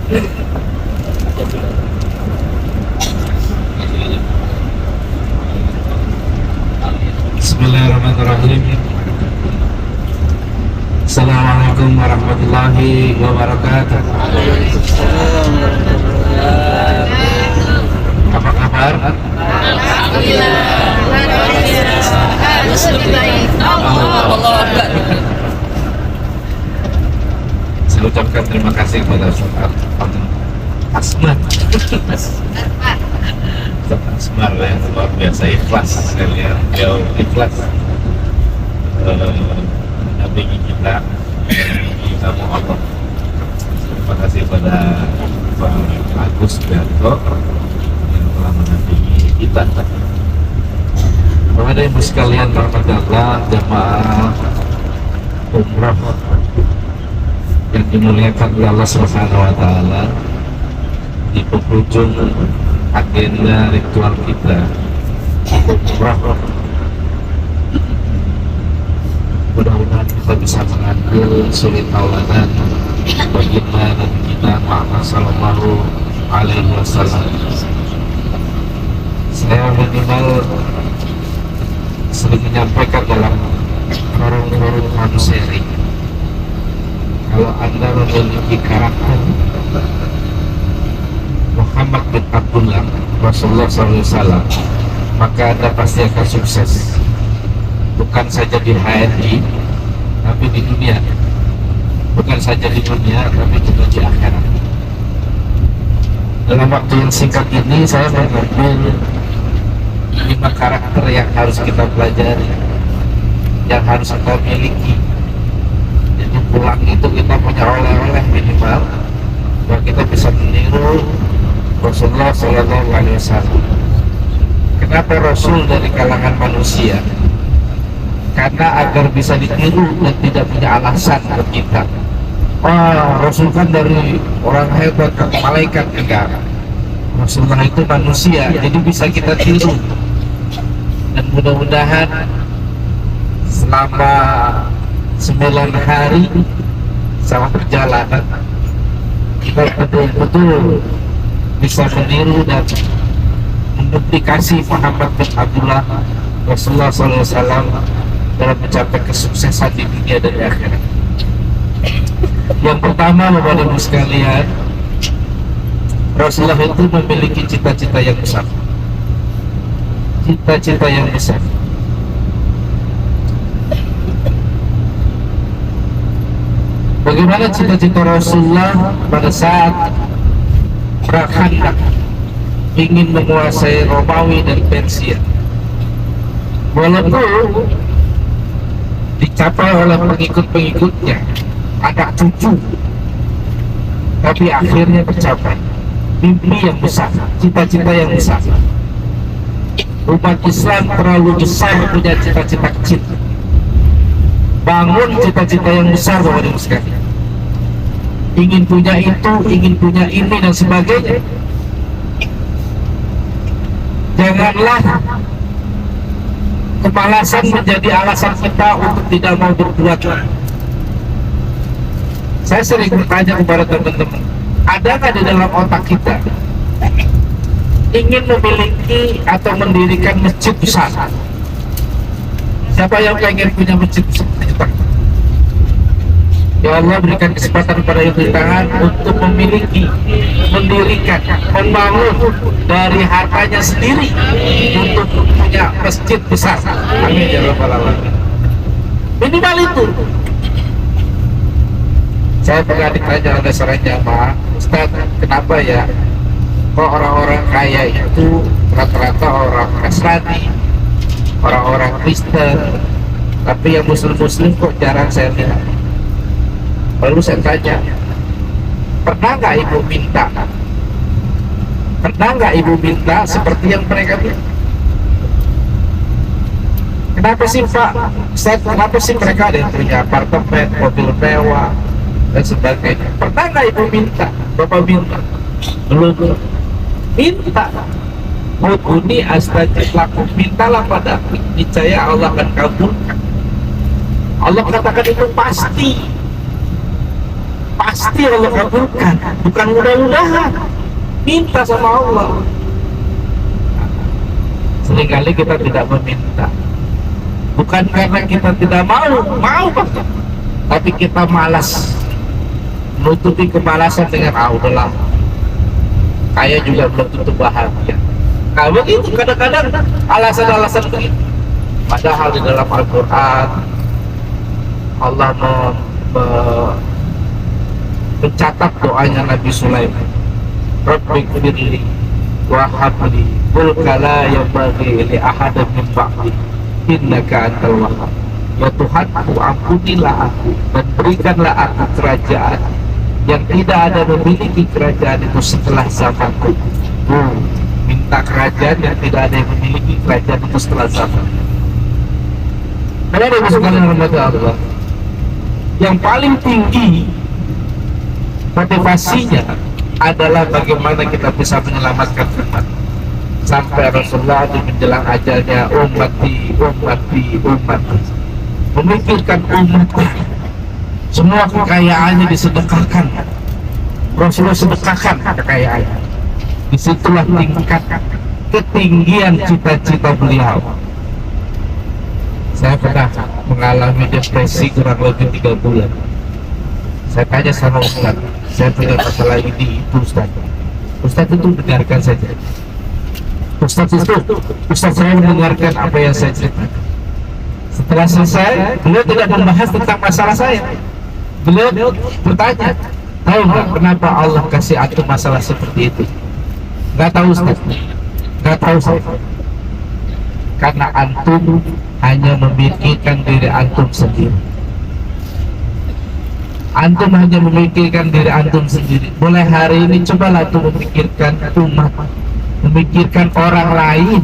Bismillahirrahmanirrahim. Assalamualaikum warahmatullahi wabarakatuh. Apa kabar? Alhamdulillah. Harus lebih baik. Allah. Saya ucapkan terima kasih kepada Ustaz Asmar. Ustaz Asmar yang luar biasa ikhlas. Saya lihat beliau ikhlas mendampingi kita sama Allah. Terima kasih kepada Pak Agus Bianto yang telah mendampingi kita. Bapak dan Ibu sekalian, rahmatullah, jamaah umrah yang dimuliakan oleh Allah Subhanahu wa taala, di penghujung agenda ritual kita umrah, mudah-mudahan kita bisa mengambil suri tauladan baginda dan kita Muhammad sallallahu alaihi wasallam. Saya minimal sering menyampaikan dalam forum-forum manusiawi, kalau Anda memiliki karakter Muhammad bin Abdullah Rasulullah SAW, maka Anda pasti akan sukses, bukan saja di HRI tapi di dunia, bukan saja di dunia tapi juga di akhirat. Dalam waktu yang singkat ini saya mengambil 5 karakter yang harus kita pelajari, yang harus kita miliki. Jadi pulang itu kita punya oleh-oleh minimal bahwa kita bisa meniru Rasulullah SAW. Kenapa Rasul dari kalangan manusia? Karena agar bisa ditiru dan tidak punya alasan ke kita. Rasul kan dari orang hebat, malaikat. Enggak, Rasulullah itu manusia, jadi bisa kita tiru. Dan mudah-mudahan selama 9 hari sama perjalanan kita betul-betul bisa meniru dan menduplikasi Muhammad bin Abdullah Rasulullah SAW dalam mencapai kesuksesan di dunia dan di akhirat. Yang pertama, Bapak Ibu sekalian, Rasulullah itu memiliki cita-cita yang besar. Cita-cita yang besar. Bagaimana cita-cita Rasulullah pada saat perang Khandaq, ingin menguasai Romawi dan Persia? Walaupun dicapai oleh pengikut-pengikutnya, anak cucu, tapi akhirnya tercapai mimpi yang besar, cita-cita yang besar. Umat Islam terlalu besar punya cita-cita kecil. Bangun cita-cita yang besar, Bapak Ibu sekalian. Ingin punya itu, ingin punya ini dan sebagainya. Janganlah kemalasan menjadi alasan kita untuk tidak mau berbuat. Saya sering bertanya kepada teman-teman, ada nggak di dalam otak kita ingin memiliki atau mendirikan masjid besar? Siapa yang pengen punya masjid besar? Ya Allah, berikan kesempatan kepada yang tangan untuk memiliki, mendirikan, membangun dari hartanya sendiri untuk punya masjid besar. Amin ya rabbal alamin. Minimal itu. Saya pernah ditanya oleh seorang jamaah, Ustaz, kenapa ya kok orang-orang kaya itu rata-rata orang Nasrani, orang-orang Kristen, tapi yang Muslim-Muslim kok jarang saya lihat? Lalu saya tanya, pernah nggak ibu minta? Pernah nggak ibu minta seperti yang mereka minta? Kenapa sih Pak? Kenapa sih mereka ada yang punya apartemen, mobil mewah, dan sebagainya? Pernah nggak ibu minta? Bapak minta? Belum. Minta. Muduni astajib lakum, mintalah pada aku, niscaya Allah akan kabulkan. Allah katakan itu pasti. pasti Allah kabulkan, bukan mudah-mudahan. Minta sama Allah. Seringkali kita tidak meminta, bukan karena kita tidak mau Pak, tapi kita malas, menutupi kemalasan dengan udahlah, kaya juga belum tentu bahagia. Nah begitu kadang-kadang alasan-alasan begitu. Padahal di dalam Al-Quran Allah mencatat doanya Nabi Sulaiman, Rabbi firli wa habli mulka la yanbaghi li ahadin min ba'di innaka antal wahhab. Ya Tuhanku, ampunilah aku dan berikanlah aku kerajaan yang tidak ada memiliki kerajaan itu setelah zamanku. Minta kerajaan yang tidak ada yang memiliki kerajaan itu setelah zaman. Karena ada sekalian rahmat Allah, yang paling tinggi motivasinya adalah bagaimana kita bisa menyelamatkan umat. Sampai Rasulullah di menjelang ajalnya, ummati memikirkan umat, semua kekayaannya disedekahkan. Rasulullah sedekahkan kekayaannya. Disitulah tingkat ketinggian cita-cita beliau. Saya pernah mengalami depresi kurang lebih 3 bulan. Saya tanya sama Ustaz, saya punya masalah ini itu Ustaz. Ustaz itu dengarkan saja. Ustaz saya mendengarkan apa yang saya ceritakan. Setelah selesai, beliau tidak membahas tentang masalah saya. Beliau bertanya, tahu nggak kenapa Allah kasih antum masalah seperti itu? Nggak tahu Ustaz, nggak tahu saya. Karena antum hanya memikirkan diri antum sendiri. Antum hanya memikirkan diri antum sendiri. Mulai hari ini cobalah antum memikirkan umat, memikirkan orang lain.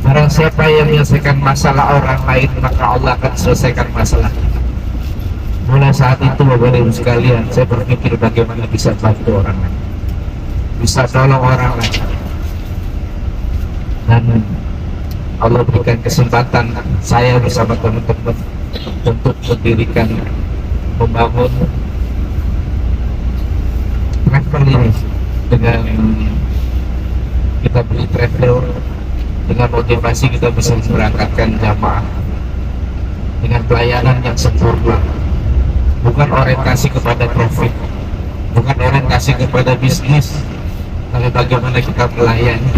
Barang siapa yang menyelesaikan masalah orang lain, maka Allah akan selesaikan masalah kita. Mulai saat itu Bapak Ibu sekalian, saya berpikir bagaimana bisa bantu orang lain, bisa tolong orang lain. Dan Allah berikan kesempatan saya bersama teman-teman untuk mendirikan, membangun travel ini dengan kita beli travel, dengan motivasi kita bisa memberangkatkan jamaah dengan pelayanan yang sempurna, bukan orientasi kepada profit, bukan orientasi kepada bisnis, tapi bagaimana kita melayani.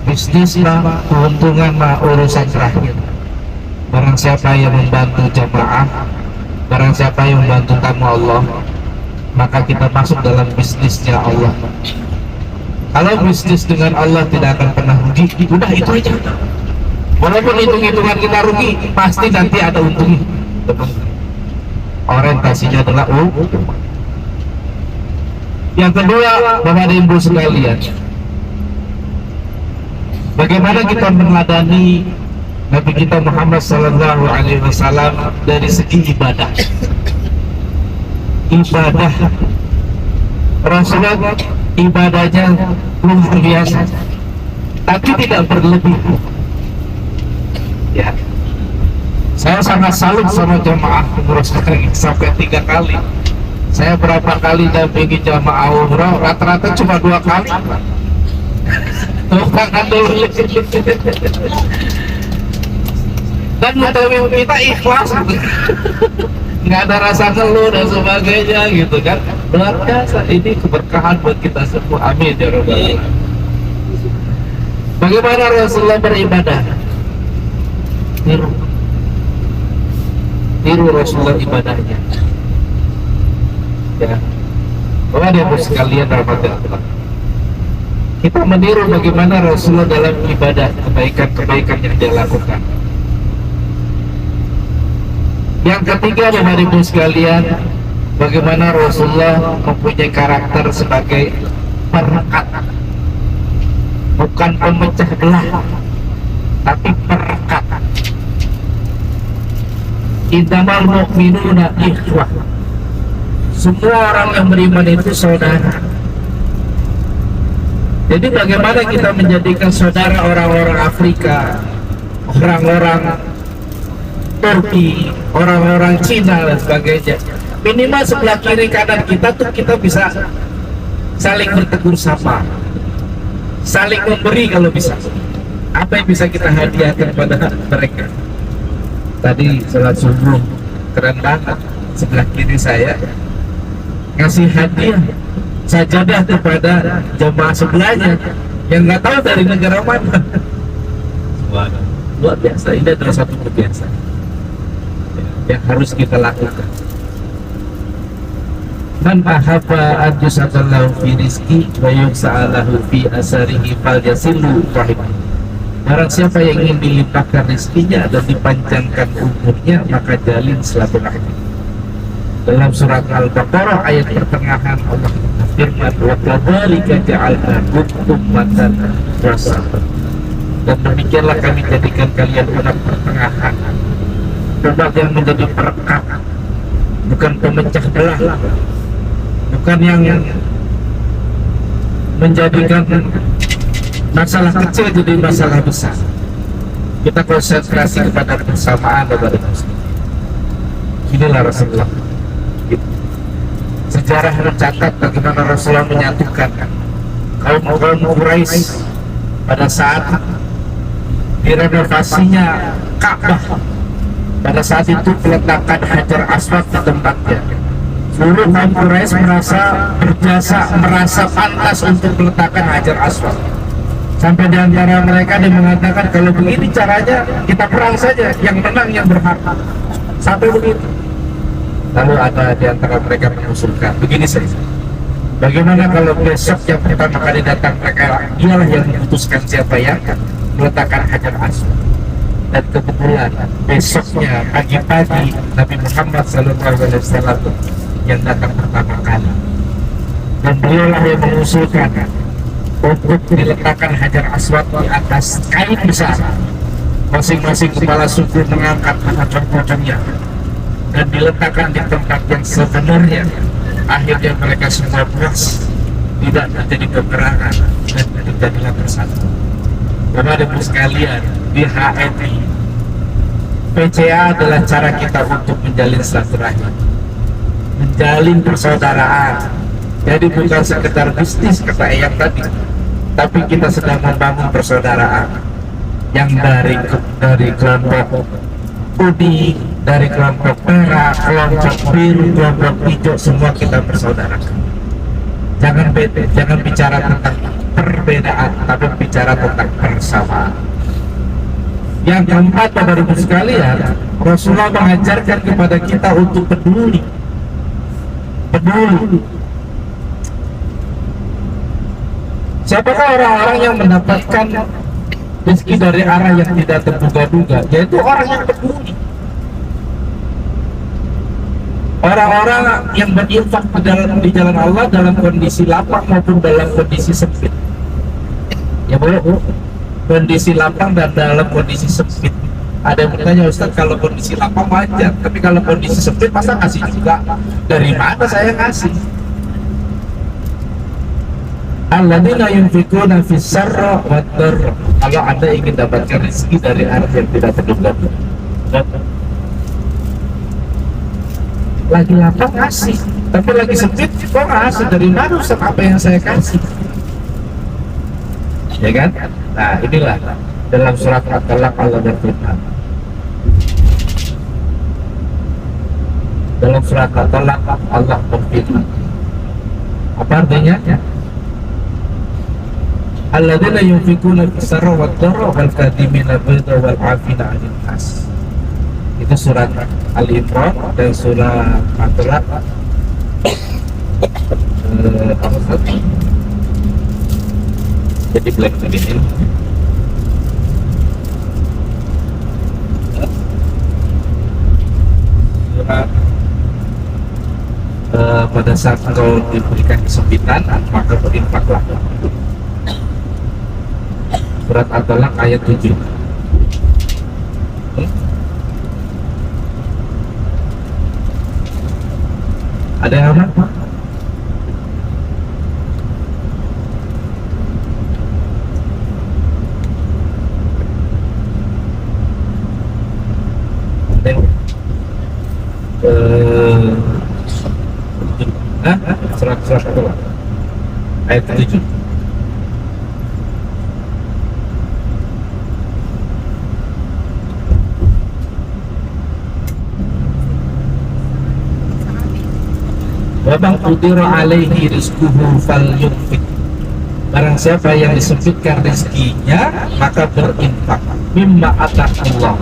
Bisnis mah, keuntungan mah urusan terakhir. Barang siapa yang membantu jamaah, barang siapa yang membantu tamu Allah, maka kita masuk dalam bisnisnya Allah. Kalau bisnis dengan Allah tidak akan pernah rugi, udah itu aja. Walaupun hitung-hitungan kita rugi, pasti nanti ada untungnya. Orientasinya adalah untung. Yang kedua, Bapak dan Ibu sekalian, bagaimana kita meneladani Nabi kita Muhammad Sallallahu Alaihi Wasallam dari segi ibadah. Ibadah Rasulullah ibadahnya luar biasa, tapi tidak berlebih. Ya, saya sangat salut sama jamaah umroh sekarang sampai 3 kali. Saya berapa kali dampingi jamaah umroh, rata-rata cuma 2 kali. Tangan dulu. Dan mutawi kita ikhlas, nggak ada rasa ngeluh dan sebagainya gitu kan. Luar biasa, ini keberkahan buat kita semua. Amin ya rabbal alamin. Bagaimana Rasulullah beribadah? Tiru Rasulullah ibadahnya. Ya, Bapak dan Ibu sekalian rahmati Allah, kita meniru bagaimana Rasulullah dalam ibadah, kebaikan-kebaikan yang dia lakukan. Yang ketiga, Bapak dan Ibu sekalian, bagaimana Rasulullah mempunyai karakter sebagai perekat, bukan pemecah belah, tapi perekat. Innamal mu'minuna ikhwah. Semua orang yang beriman itu saudara. Jadi bagaimana kita menjadikan saudara orang-orang Afrika, orang-orang Turki, orang-orang Cina dan sebagainya, Minimal sebelah kiri kanan kita tuh kita bisa saling bertegur sapa, saling memberi kalau bisa. Apa yang bisa kita hadiahkan pada mereka? Tadi sholat subuh keren banget, sebelah kiri saya ngasih hadiah sajadah kepada jemaah sebelahnya yang nggak tahu dari negara mana. Luar biasa, ini adalah satu kebiasaan yang harus kita lakukan. Man ahabba an yusalallahu fi rizqi wa yuksa'alahu fi asarihi falyasilu rahimah. Barang siapa yang ingin dilimpahkan rezekinya dan dipanjangkan umurnya, maka jalin silaturahmi. Dalam surat Al-Baqarah ayat pertengahan Allah firman, wa kadzalika ja'alnakum ummatan wasatan. Dan demikianlah kami jadikan kalian umat pertengahan, umat yang menjadi perekat, bukan pemecah belah, bukan yang menjadikan masalah kecil jadi masalah besar. Kita konsentrasi kepada kebersamaan kepada Muslim. Inilah Rasulullah. Sejarah mencatat bagaimana Rasulullah menyatukan kaum Quraisy pada saat direnovasinya Ka'bah. Pada saat itu peletakan Hajar Aswad di tempatnya. Seluruh kaum Quraisy merasa berjasa, merasa pantas untuk meletakkan Hajar Aswad. Sampai di antara mereka dia mengatakan, kalau begini caranya kita perang saja, yang menang yang berhak. Sampai begitu. Lalu ada di antara mereka mengusulkan, begini saja, bagaimana kalau besok yang pertama kali datang mereka ialah yang memutuskan siapa yang meletakkan Hajar Aswad. Dan kebetulan besoknya pagi-pagi Nabi Muhammad SAW yang datang pertama kali, dan beliaulah yang mengusulkan untuk diletakkan Hajar Aswad di atas kain besar. Masing-masing kepala suku mengangkat pocong-pocongnya dan diletakkan di tempat yang sebenarnya. Akhirnya mereka semua puas, tidak terjadi peperangan dan terjadilah bersatu. Bapak-Ibu sekalian, di HMI PCA adalah cara kita untuk menjalin silaturahmi, menjalin persaudaraan. Jadi bukan sekedar bisnis kata Eyang tadi, tapi kita sedang membangun persaudaraan yang dari kelompok kuning, dari kelompok merah, kelompok biru, kelompok hijau, semua kita bersaudara. Jangan bicara tentang perbedaan, tapi bicara tentang persamaan. Yang keempat, Bapak-Ibu sekalian, Rasulullah mengajarkan kepada kita untuk peduli. Siapakah orang-orang yang mendapatkan rezeki dari arah yang tidak terduga-duga? Yaitu orang yang peduli. Orang-orang yang berinfak di jalan Allah dalam kondisi lapang maupun dalam kondisi sempit. Ya boleh, Bu. Kondisi lapang dan dalam kondisi sempit. Ada yang bertanya, Ustaz, kalau kondisi lapang wajar, tapi kalau kondisi sempit masa ngasih juga? Dari mana saya ngasih? Alladzina yunfikuna fis sarra wad dharra. Kalau Anda ingin dapatkan rezeki dari arah yang tidak terduga-duga, lagi lapang kasih, tapi lagi sempit kok ngasih? Dari mana Ustaz, apa yang saya kasih? Ya kan? Nah, inilah dalam surat At-Talaq Allah berfirman. Dalam surat At-Talaq Allah berfirman. Apa artinya? Alladzina yunfikuna fis sarra wad dharra wal kadhimina al-ghaidha wal 'afina 'anil nas. Itu surat Al-Imran dan surat At-Talaq. Apa satu? Jadi black begini. Surat pada saat kau diberikan kesempitan, maka berinfaklah. Surat At-Talaq ayat 7. Ada yang apa? surat kedua ayat 7. Wabang qudira alaihi rizquhu falyunfiq. Barang siapa yang disempitkan rezekinya, maka berinfak mimma ataqallah,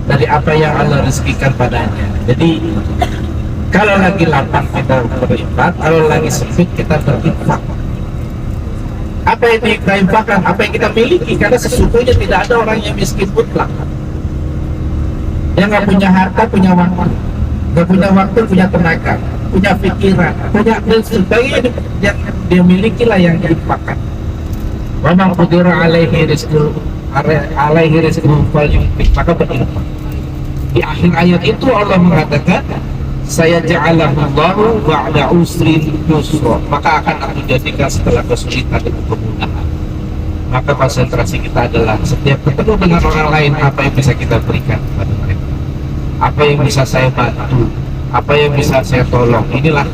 dari apa yang Allah rezekikan padanya. Jadi kalau lagi lapang kita berinfak, kalau lagi sempit kita berinfak. Apa yang kita infakkan? Apa yang kita miliki? Karena sesungguhnya tidak ada orang yang miskin mutlak. Dia nggak punya harta, punya waktu, nggak punya waktu, punya tenaga, punya pikiran, punya dan sebagainya yang dia miliki lah yang diinfakkan. Wa man qadira alaihi rizquhu falyunfiq, maka berinfak. Di akhir ayat itu Allah mengatakan, saya ja'alahullahu ba'da usrin yusra, maka akan aku jadikan setelah kesulitan itu kemudahan. Maka konsentrasi kita adalah setiap ketemu dengan orang lain, apa yang bisa kita berikan kepada mereka, apa yang bisa saya bantu, apa yang bisa saya tolong. Inilah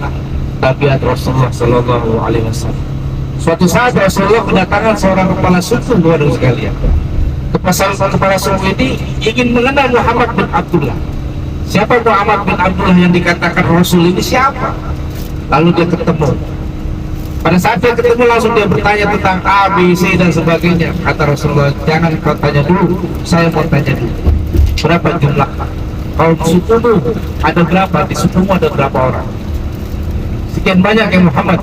tabiat Rasulullah Sallallahu Alaihi Wasallam. Suatu saat Rasulullah mendatangkan seorang kepala suku, luar sekalian. Kepala suku ini ingin mengenal Muhammad bin Abdullah. Siapa Muhammad bin Abdullah yang dikatakan Rasul ini siapa? Lalu dia ketemu. Pada saat dia ketemu langsung dia bertanya tentang A, B, C dan sebagainya. Kata Rasulullah, jangan kau tanya dulu, saya mau tanya dulu. Berapa jumlah kaum sukumu? Ada berapa? Di sukumu ada berapa orang? Sekian banyak yang Muhammad.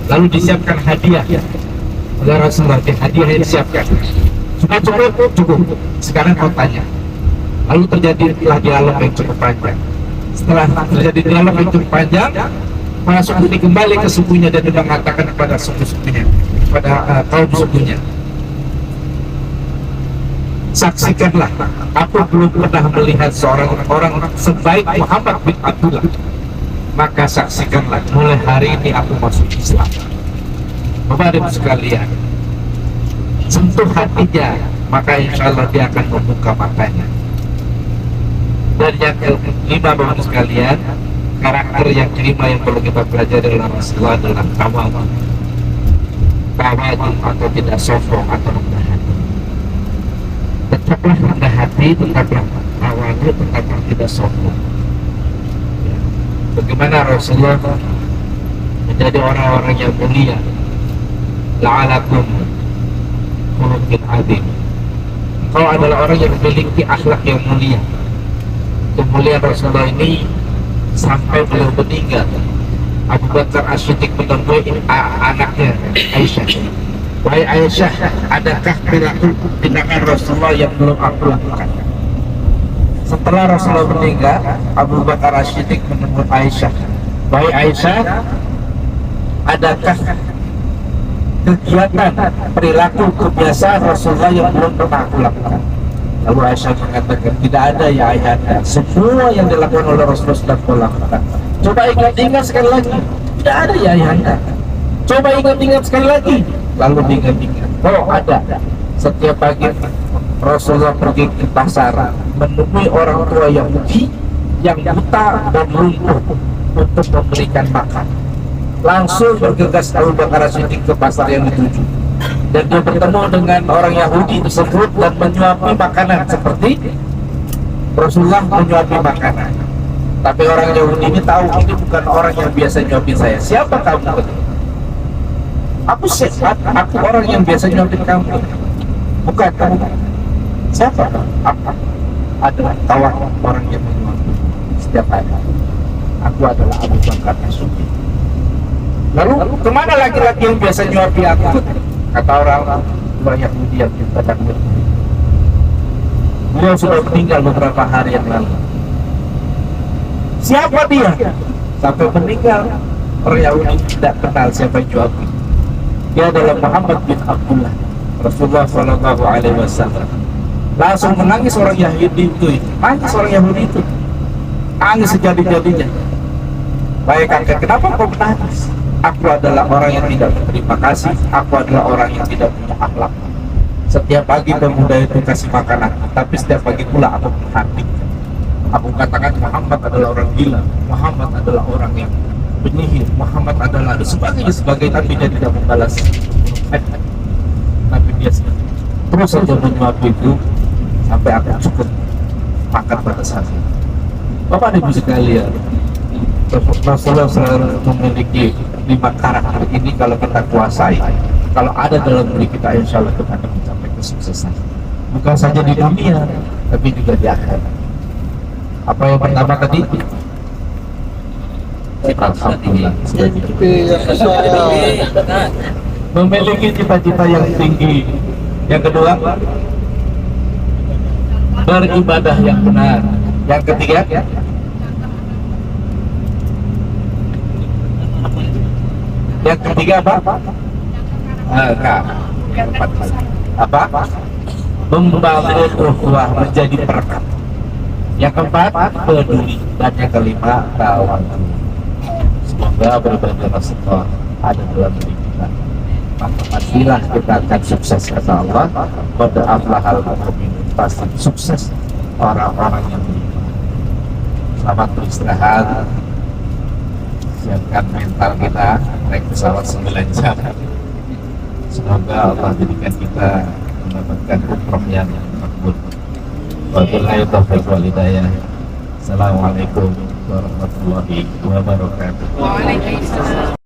Lalu disiapkan hadiah oleh Rasulullah. Hadiah yang disiapkan sudah cukup. Sekarang kau tanya. Lalu terjadilah dialog yang cukup panjang. Setelah terjadi dialog yang cukup panjang, para suku ini kembali ke sukunya dan dia mengatakan kepada suku-sukunya, kepada kaum sukunya, saksikanlah, aku belum pernah melihat seorang orang sebaik Muhammad bin Abdullah. Maka saksikanlah, mulai hari ini aku masuk Islam. Bapak Ibu sekalian, sentuh hatinya, maka insya Allah dia akan membuka matanya. Dan yang kelima, Bapak Ibu sekalian, karakter yang kelima yang perlu kita pelajari dalam Rasulullah adalah tawadhu. Tawadhu atau tidak sombong atau rendah hati. Tetaplah rendah hati, tetaplah tawadhu, tetaplah tidak sombong. Bagaimana Rasulullah menjadi orang-orang yang mulia, la'alakum khuluqin adzim. Kau adalah orang yang memiliki akhlak yang mulia. Kemuliaan Rasulullah ini sampai beliau meninggal, Abu Bakar As-Siddiq menemui anaknya Aisyah. Wahai Aisyah, adakah perilaku tindakan Rasulullah yang belum aku lakukan? Setelah Rasulullah meninggal, Abu Bakar As-Siddiq menemui Aisyah. Wahai Aisyah, adakah kegiatan, perilaku, kebiasaan Rasulullah yang belum pernah aku lakukan? Lalu Aisyah mengatakan, tidak ada ya ayahanda, semua yang dilakukan oleh Rasulullah sudah kau lakukan. Coba ingat-ingat sekali lagi. Tidak ada ya ayahanda. Coba ingat-ingat sekali lagi. Lalu diingat-ingat, oh ada. Setiap pagi Rasulullah pergi ke pasar, menemui orang tua Yahudi yang buta dan lumpuh untuk memberikan makan. Langsung bergegas Abu Bakar As-Siddiq ke pasar yang dituju, dan dia bertemu dengan orang Yahudi tersebut dan menyuapi makanan seperti Rasulullah menyuapi makanan. Tapi orang Yahudi ini tahu ini bukan orang yang biasa nyuapin saya. Siapa kamu? Aku sehat, aku orang yang biasa nyuapin kamu. Bukan kamu. Siapa? Aku adalah kawan orang yang menyuapi setiap hari. Aku adalah Abu Bakar As-Siddiq. Lalu kemana laki-laki yang biasa nyuapi aku? Kata orang tua Yahudi yang kita takut. Beliau sudah meninggal beberapa hari yang lalu. Siapa dia? Sampai meninggal orang Yahudi tidak kenal siapa yang nyuapi. Dia adalah Muhammad bin Abdullah, Rasulullah Sallallahu Alaihi Wasallam. Langsung menangis orang Yahudi itu. Nangis orang Yahudi itu. Nangis sejadi-jadinya. Baik kakek, kenapa kau menangis? Aku adalah orang yang tidak berterima kasih. Aku adalah orang yang tidak punya akhlak. Setiap pagi pemuda itu kasih makanan, tapi setiap pagi pula aku menghentikan. Aku katakan Muhammad adalah orang gila. Muhammad adalah orang yang penyihir, Muhammad adalah dan sebagainya, tapi dia tidak membalas. Tapi dia terus saja menyuap itu sampai aku cukup makan pada saat itu. Bapak dan Ibu sekalian, Rasulullah selalu memiliki 5 karakter ini. Kalau kita kuasai, kalau ada dalam diri kita, insya Allah kita akan mencapai kesuksesan. Bukan saja di dunia, tapi juga di akhirat. Apa yang pertama tadi? Alhamdulillah, sudah memiliki cita-cita yang tinggi. Yang kedua, beribadah yang benar. Yang ketiga, apa? Apa? Membangun ukhuwah, menjadi perekat. Yang keempat, peduli. Dan yang kelima, tawadhu. Semoga beribadah Rasulullah ada dalam diri kita, maka pastilah kita akan sukses, kata Allah. Qad aflahal mu'minun, pasti sukses orang-orang yang beriman. Selamat beristirahat, siapkan mental kita, naik pesawat 9 jam. Semoga Allah jadikan kita mendapatkan umroh yang makbul. Wabillahi taufiq wal hidayah. Assalamualaikum warahmatullahi wabarakatuh. Waalaikumsalam.